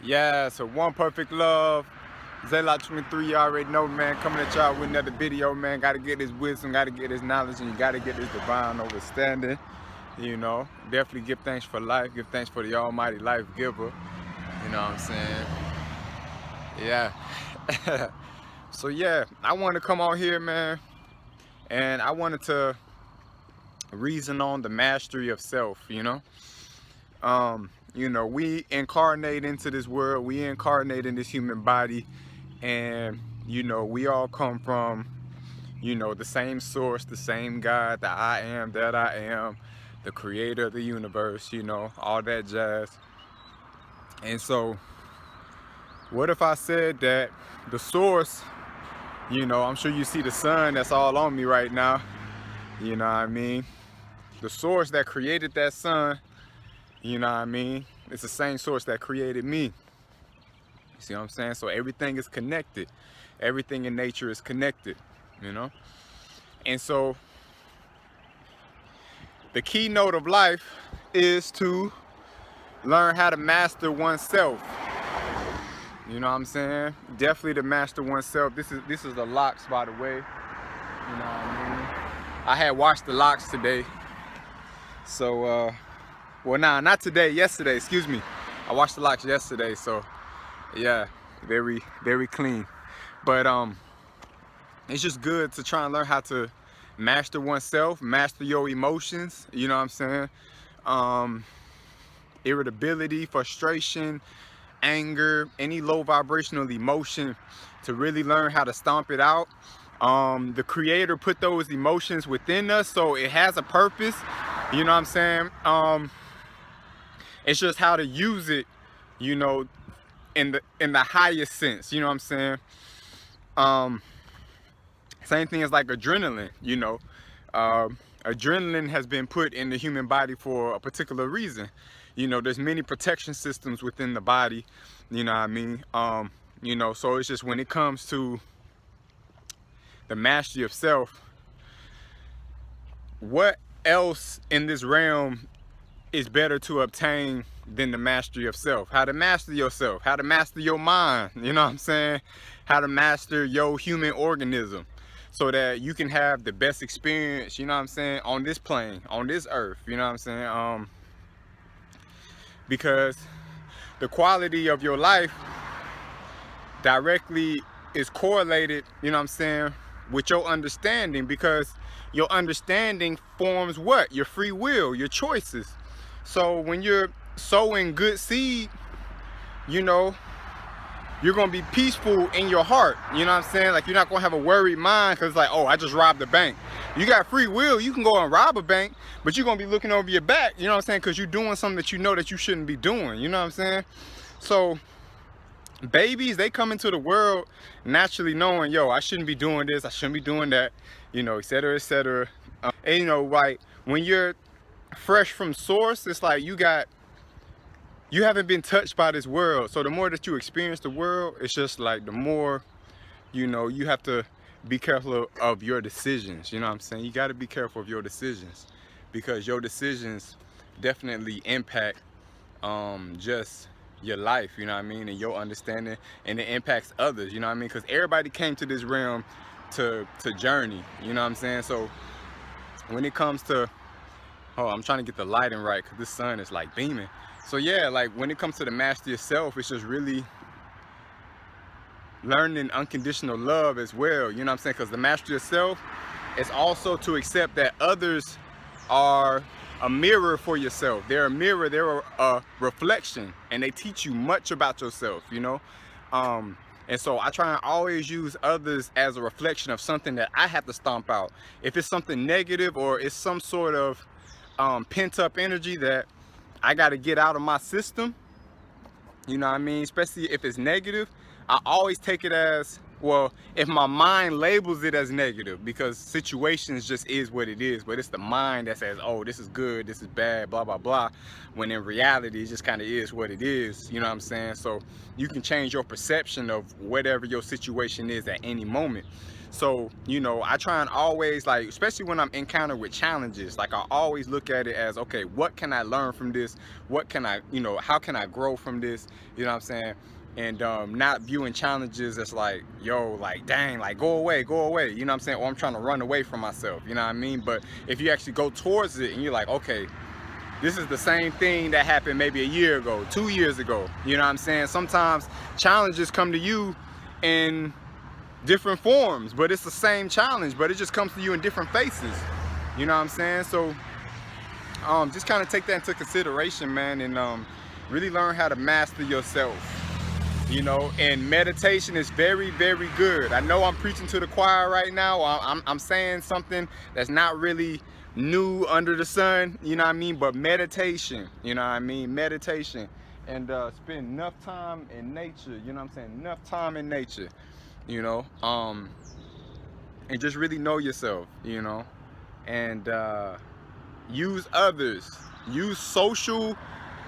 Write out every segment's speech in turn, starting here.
Yeah, so One Perfect Love, Zayla 23, you already know, man. Coming at y'all with another video, man. Gotta get this wisdom, gotta get this knowledge, and you gotta get this divine understanding. You know, definitely give thanks for life, give thanks for the almighty life giver. You know what I'm saying? Yeah. So yeah, I wanted to come on here, man, and I wanted to reason on the mastery of self, we incarnate into this world, we incarnate in this human body, and we all come from the same source, the same God, the I am that I am, the creator of the universe, all that jazz. And so what if I said that the source, I'm sure you see the sun that's all on me right now, you know what I mean, the source that created that sun, it's the same source that created me. You see what I'm saying? So everything is connected. Everything in nature is connected, And so the keynote of life is to learn how to master oneself. You know what I'm saying? Definitely to master oneself. This is the locks, by the way. You know what I mean? I had washed the locks today. So well, nah, not today, yesterday, excuse me. I washed the locks yesterday, so yeah, very, very clean. But it's just good to try and learn how to master oneself, master your emotions, you know what I'm saying? Irritability, frustration, anger, any low vibrational emotion, to really learn how to stomp it out. The creator put those emotions within us, so it has a purpose, you know what I'm saying? It's just how to use it, in the highest sense, you know what I'm saying? Same thing as like adrenaline, adrenaline has been put in the human body for a particular reason. There's many protection systems within the body, you know what I mean? So it's just when it comes to the mastery of self, what else in this realm is better to obtain than the mastery of self? How to master yourself, how to master your mind, you know what I'm saying? How to master your human organism so that you can have the best experience, you know what I'm saying, on this plane, on this earth, you know what I'm saying? Because the quality of your life directly is correlated, you know what I'm saying, with your understanding, because your understanding forms what? Your free will, your choices. So when you're sowing good seed, you're gonna be peaceful in your heart, you know what I'm saying? Like, you're not gonna have a worried mind because like, oh, I just robbed the bank. You got free will, you can go and rob a bank, but you're gonna be looking over your back, you know what I'm saying? Because you're doing something that you know that you shouldn't be doing, you know what I'm saying? So babies, they come into the world naturally knowing, yo, I shouldn't be doing this, I shouldn't be doing that, etc., etc. And like when you're fresh from source, it's like you haven't been touched by this world. So the more that you experience the world, it's just like the more, you have to be careful of your decisions. You know what I'm saying? You got to be careful of your decisions, because your decisions definitely impact just your life, you know what I mean, and your understanding, and it impacts others, you know what I mean, because everybody came to this realm to journey, you know what I'm saying? So when it comes to, oh, I'm trying to get the lighting right because this sun is like beaming. So yeah, like when it comes to the mastery of self, it's just really learning unconditional love as well, you know what I'm saying? Because the mastery of self is also to accept that others are a mirror for yourself. They're a mirror, they're a reflection, and they teach you much about yourself, and so I try and always use others as a reflection of something that I have to stomp out. If it's something negative, or it's some sort of pent-up energy that I got to get out of my system, you know what I mean, especially if it's negative, I always take it as well, if my mind labels it as negative, because situations just is what it is, but it's the mind that says, oh, this is good, this is bad, blah, blah, blah, when in reality, it just kind of is what it is, you know what I'm saying? So you can change your perception of whatever your situation is at any moment. So, you know, I try and always, like, especially when I'm encountered with challenges, like I always look at it as, okay, what can I learn from this? What can I, you know, how can I grow from this? You know what I'm saying? And not viewing challenges as like, yo, like, dang, like, go away, you know what I'm saying? Or I'm trying to run away from myself, you know what I mean? But if you actually go towards it and you're like, okay, this is the same thing that happened maybe a year ago, 2 years ago, you know what I'm saying? Sometimes challenges come to you in different forms, but it's the same challenge, but it just comes to you in different faces, you know what I'm saying? So just kind of take that into consideration, man, and really learn how to master yourself. You know, and meditation is very, very good. I know I'm preaching to the choir right now. I'm saying something that's not really new under the sun, you know what I mean? But meditation, you know what I mean? Meditation, and spend enough time in nature, you know what I'm saying? Enough time in nature, you know, and just really know yourself, you know, and use others, use social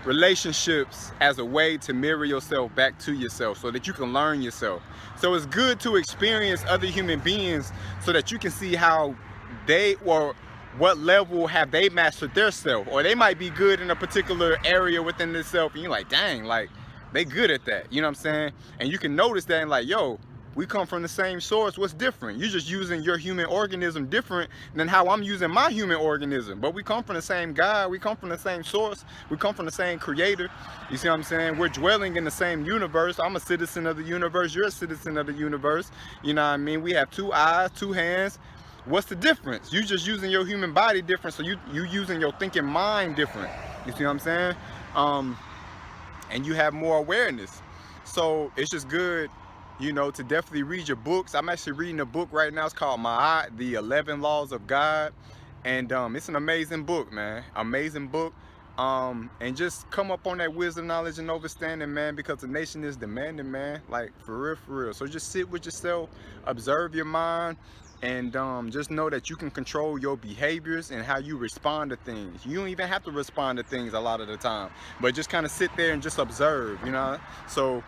relationships as a way to mirror yourself back to yourself so that you can learn yourself. So it's good to experience other human beings so that you can see how they, or what level have they mastered their self, or they might be good in a particular area within themselves and you're like, dang, like they good at that, you know what I'm saying? And you can notice that and like, yo, we come from the same source. What's different? You're just using your human organism different than how I'm using my human organism. But we come from the same God. We come from the same source. We come from the same creator. You see what I'm saying? We're dwelling in the same universe. I'm a citizen of the universe. You're a citizen of the universe. You know what I mean? We have 2 eyes, 2 hands. What's the difference? You just using your human body different. So you using your thinking mind different. You see what I'm saying? And you have more awareness. So it's just good, you know, to definitely read your books. I'm actually reading a book right now. It's called Ma'at, The 11 Laws of God. And it's an amazing book, man. Amazing book. And just come up on that wisdom, knowledge, and understanding, man, because the nation is demanding, man. Like, for real, for real. So just sit with yourself, observe your mind, and just know that you can control your behaviors and how you respond to things. You don't even have to respond to things a lot of the time, but just kind of sit there and just observe, you know? So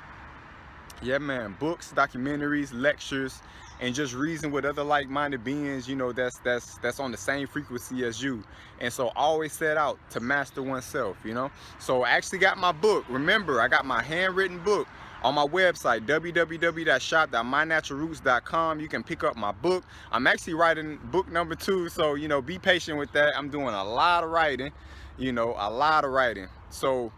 yeah, man, books, documentaries, lectures, and just reason with other like-minded beings, you know, that's on the same frequency as you. And so always set out to master oneself, you know. So I actually got my book. Remember, I got my handwritten book on my website, www.shop.mynaturalroots.com. You can pick up my book. I'm actually writing book number 2, so, you know, be patient with that. I'm doing a lot of writing, you know, a lot of writing. So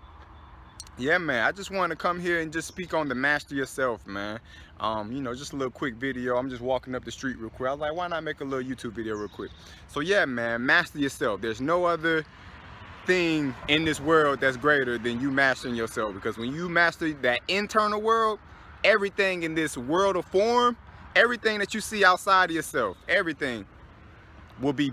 yeah, man, I just want to come here and just speak on the master yourself, man. You know, just a little quick video. I'm just walking up the street real quick. I was like, why not make a little YouTube video real quick? So yeah, man, master yourself. There's no other thing in this world that's greater than you mastering yourself, because when you master that internal world, everything in this world of form, everything that you see outside of yourself, everything will be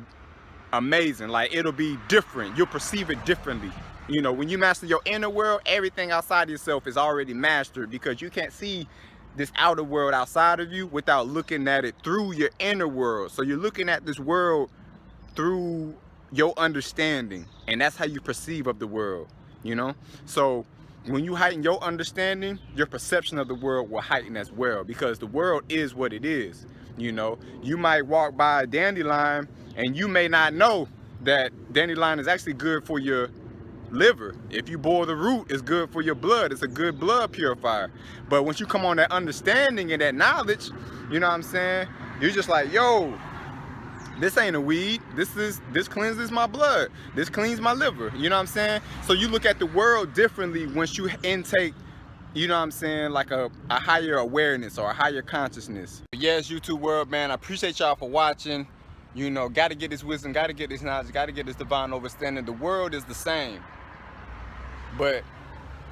amazing. Like, it'll be different. You'll perceive it differently. You know, when you master your inner world, everything outside of yourself is already mastered, because you can't see this outer world outside of you without looking at it through your inner world. So you're looking at this world through your understanding, and that's how you perceive of the world, you know? So when you heighten your understanding, your perception of the world will heighten as well, because the world is what it is. You know, you might walk by a dandelion and you may not know that dandelion is actually good for your liver. If you boil the root, it's good for your blood. It's a good blood purifier. But once you come on that understanding and that knowledge, you know what I'm saying, you're just like, yo, this ain't a weed. This cleanses my blood. This cleans my liver. You know what I'm saying? So you look at the world differently once you intake, you know what I'm saying, like a higher awareness or a higher consciousness. Yes, YouTube world, man, I appreciate y'all for watching. You know, got to get this wisdom, got to get this knowledge, got to get this divine understanding. The world is the same, but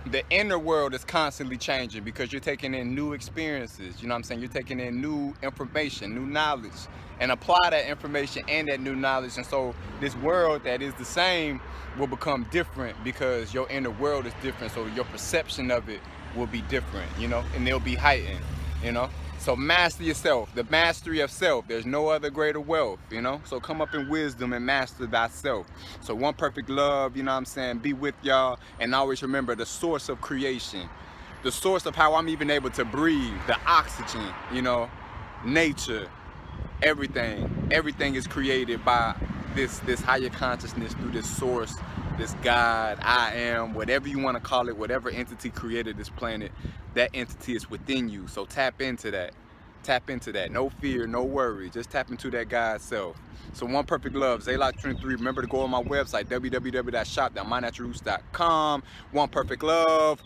the inner world is constantly changing, because you're taking in new experiences. You know what I'm saying? You're taking in new information, new knowledge, and apply that information and that new knowledge. And so this world that is the same will become different, because your inner world is different. So your perception of it will be different, you know, and they'll be heightened, you know. So master yourself, the mastery of self. There's no other greater wealth, you know? So come up in wisdom and master thyself. So one perfect love, you know what I'm saying, be with y'all. And always remember the source of creation, the source of how I'm even able to breathe, the oxygen, you know, nature, everything is created by this higher consciousness, through this source, this God, I am, whatever you want to call it, whatever entity created this planet, that entity is within you. So tap into that. Tap into that. No fear, no worry. Just tap into that God self. So one perfect love, Zaylock23. Remember to go on my website, www.shop.mynaturalroots.com. One perfect love.